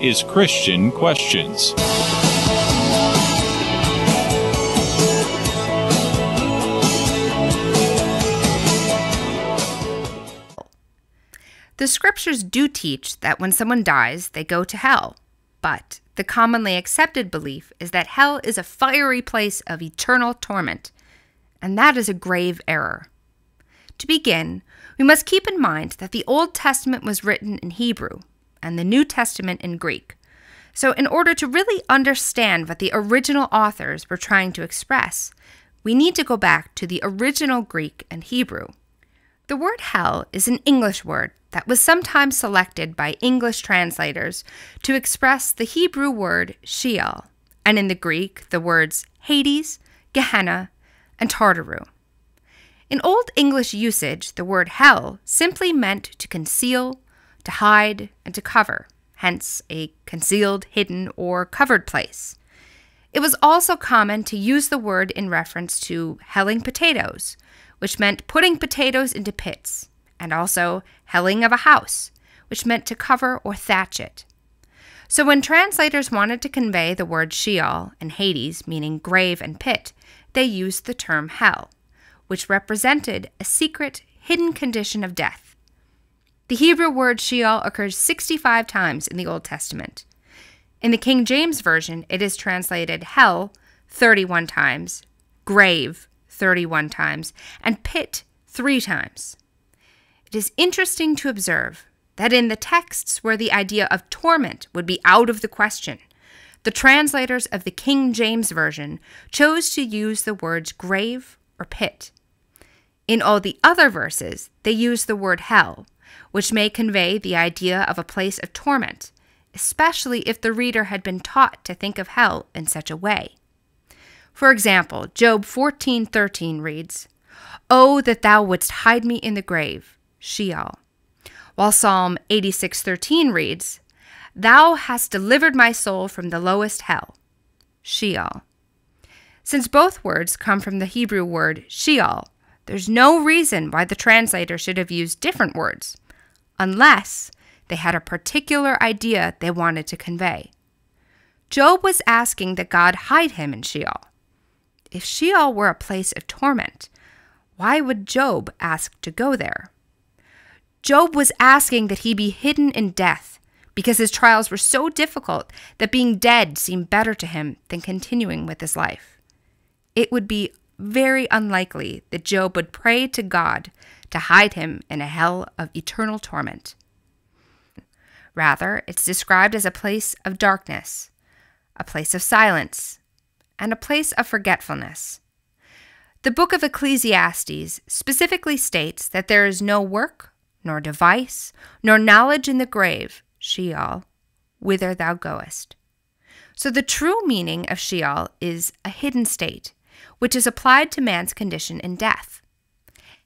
is Christian Questions. The scriptures do teach that when someone dies, they go to hell. But the commonly accepted belief is that hell is a fiery place of eternal torment, and that is a grave error. To begin, we must keep in mind that the Old Testament was written in Hebrew and the New Testament in Greek. So in order to really understand what the original authors were trying to express, we need to go back to the original Greek and Hebrew. The word hell is an English word that was sometimes selected by English translators to express the Hebrew word Sheol, and in the Greek, the words Hades, Gehenna, and Tartaru. In Old English usage, the word hell simply meant to conceal, to hide, and to cover, hence a concealed, hidden, or covered place. It was also common to use the word in reference to helling potatoes, which meant putting potatoes into pits, and also helling of a house, which meant to cover or thatch it. So when translators wanted to convey the word Sheol and Hades, meaning grave and pit, they used the term hell, which represented a secret, hidden condition of death. The Hebrew word Sheol occurs 65 times in the Old Testament. In the King James Version, it is translated hell 31 times, grave 31 times, and pit 3 times. It is interesting to observe that in the texts where the idea of torment would be out of the question, the translators of the King James Version chose to use the words grave or pit. In all the other verses, they use the word hell, which may convey the idea of a place of torment, especially if the reader had been taught to think of hell in such a way. For example, Job 14:13 reads, "Oh, that thou wouldst hide me in the grave, Sheol." While Psalm 86:13 reads, "Thou hast delivered my soul from the lowest hell, Sheol." Since both words come from the Hebrew word Sheol, there's no reason why the translator should have used different words, unless they had a particular idea they wanted to convey. Job was asking that God hide him in Sheol. If Sheol were a place of torment, why would Job ask to go there? Job was asking that he be hidden in death because his trials were so difficult that being dead seemed better to him than continuing with his life. It would be very unlikely that Job would pray to God to hide him in a hell of eternal torment. Rather, it's described as a place of darkness, a place of silence, and a place of forgetfulness. The book of Ecclesiastes specifically states that there is no work, nor device, nor knowledge in the grave, Sheol, whither thou goest. So the true meaning of Sheol is a hidden state, which is applied to man's condition in death.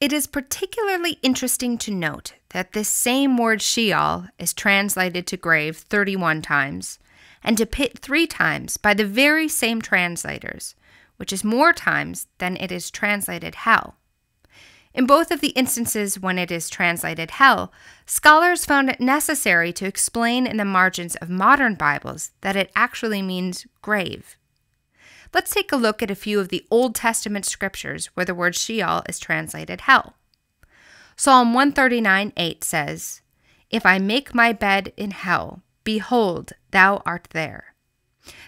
It is particularly interesting to note that this same word Sheol is translated to grave 31 times, and to pit 3 times by the very same translators, which is more times than it is translated hell. In both of the instances when it is translated hell, scholars found it necessary to explain in the margins of modern Bibles that it actually means grave. Let's take a look at a few of the Old Testament scriptures where the word Sheol is translated hell. Psalm 139:8 says, "If I make my bed in hell, behold, thou art there."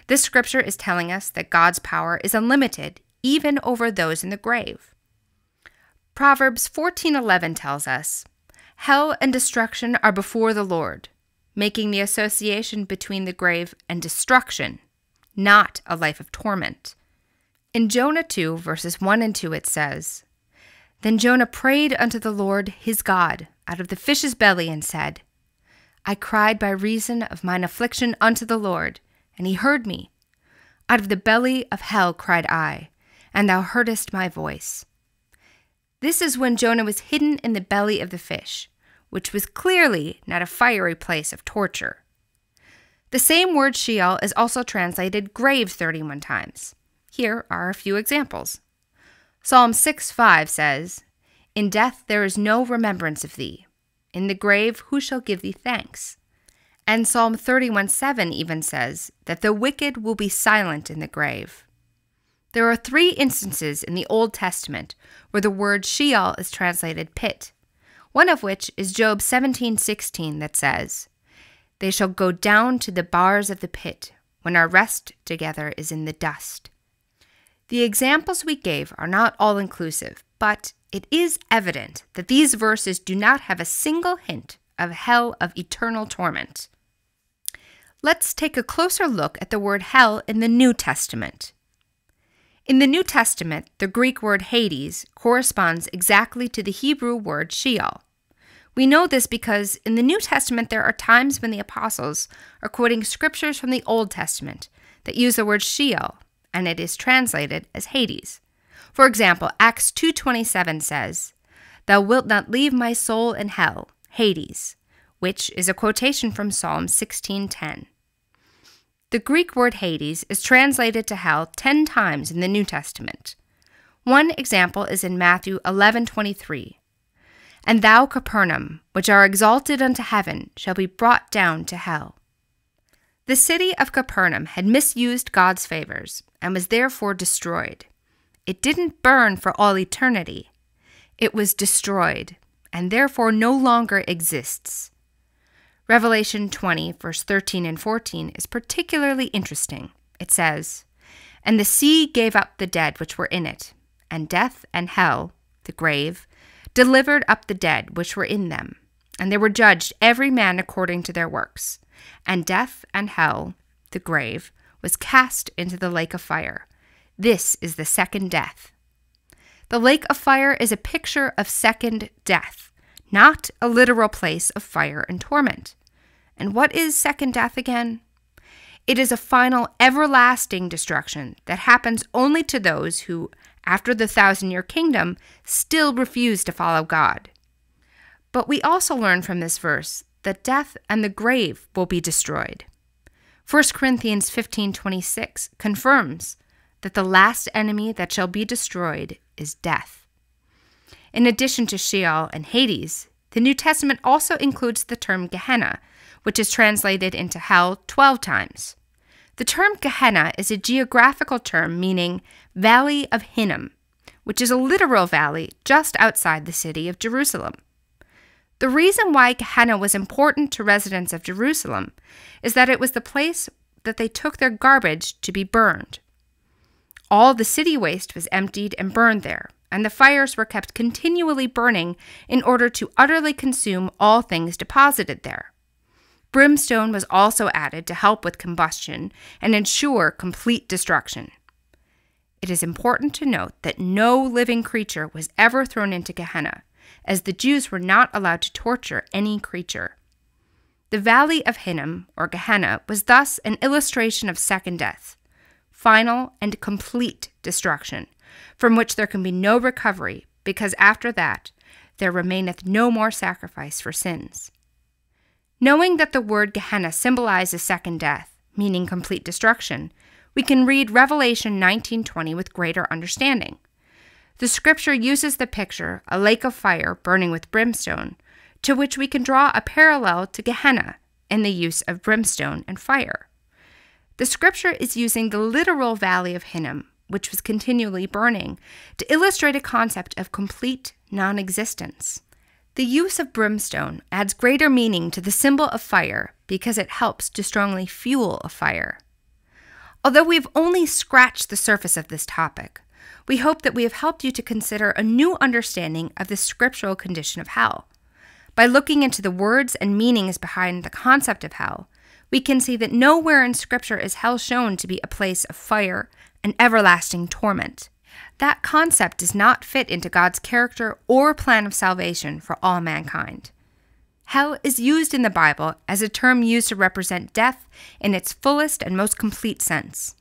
This scripture is telling us that God's power is unlimited, even over those in the grave. Proverbs 14:11 tells us, "Hell and destruction are before the Lord," making the association between the grave and destruction, not a life of torment. In Jonah 2, verses 1 and 2, it says, "Then Jonah prayed unto the Lord his God out of the fish's belly and said, I cried by reason of mine affliction unto the Lord, and he heard me. Out of the belly of hell cried I, and thou heardest my voice." This is when Jonah was hidden in the belly of the fish, which was clearly not a fiery place of torture. The same word Sheol is also translated grave 31 times. Here are a few examples. Psalm 6:5 says, "In death there is no remembrance of thee. In the grave who shall give thee thanks?" And Psalm 31:7 even says that the wicked will be silent in the grave. There are 3 instances in the Old Testament where the word Sheol is translated pit, one of which is Job 17:16 that says, "They shall go down to the bars of the pit when our rest together is in the dust." The examples we gave are not all-inclusive, but it is evident that these verses do not have a single hint of hell of eternal torment. Let's take a closer look at the word hell in the New Testament. In the New Testament, the Greek word Hades corresponds exactly to the Hebrew word Sheol. We know this because in the New Testament there are times when the apostles are quoting scriptures from the Old Testament that use the word Sheol, and it is translated as Hades. For example, Acts 2:27 says, "Thou wilt not leave my soul in hell, Hades," which is a quotation from Psalm 16:10. The Greek word Hades is translated to hell 10 times in the New Testament. One example is in Matthew 11:23. "And thou, Capernaum, which are exalted unto heaven, shall be brought down to hell." The city of Capernaum had misused God's favors and was therefore destroyed. It didn't burn for all eternity. It was destroyed and therefore no longer exists. Revelation 20, verse 13 and 14 is particularly interesting. It says, "And the sea gave up the dead which were in it, and death and hell, the grave, delivered up the dead which were in them. And they were judged every man according to their works. And death and hell, the grave, was cast into the lake of fire. This is the second death." The lake of fire is a picture of second death, not a literal place of fire and torment. And what is second death again? It is a final everlasting destruction that happens only to those who, after the 1,000-year kingdom, still refuse to follow God. But we also learn from this verse that death and the grave will be destroyed. 1 Corinthians 15:26 confirms that the last enemy that shall be destroyed is death. In addition to Sheol and Hades, the New Testament also includes the term Gehenna, which is translated into hell 12 times. The term Gehenna is a geographical term meaning Valley of Hinnom, which is a literal valley just outside the city of Jerusalem. The reason why Gehenna was important to residents of Jerusalem is that it was the place that they took their garbage to be burned. All the city waste was emptied and burned there, and the fires were kept continually burning in order to utterly consume all things deposited there. Brimstone was also added to help with combustion and ensure complete destruction. It is important to note that no living creature was ever thrown into Gehenna, as the Jews were not allowed to torture any creature. The Valley of Hinnom, or Gehenna, was thus an illustration of second death, final and complete destruction, from which there can be no recovery, because after that there remaineth no more sacrifice for sins. Knowing that the word Gehenna symbolizes second death, meaning complete destruction, we can read Revelation 19:20 with greater understanding. The scripture uses the picture, a lake of fire burning with brimstone, to which we can draw a parallel to Gehenna in the use of brimstone and fire. The scripture is using the literal Valley of Hinnom, which was continually burning, to illustrate a concept of complete non-existence. The use of brimstone adds greater meaning to the symbol of fire because it helps to strongly fuel a fire. Although we've only scratched the surface of this topic, we hope that we have helped you to consider a new understanding of the scriptural condition of hell. By looking into the words and meanings behind the concept of hell, we can see that nowhere in Scripture is hell shown to be a place of fire and everlasting torment. That concept does not fit into God's character or plan of salvation for all mankind. Hell is used in the Bible as a term used to represent death in its fullest and most complete sense.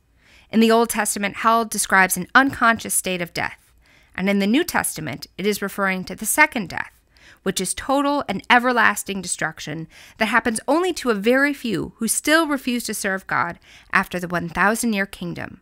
In the Old Testament, hell describes an unconscious state of death, and in the New Testament, it is referring to the second death, which is total and everlasting destruction that happens only to a very few who still refuse to serve God after the 1,000-year kingdom.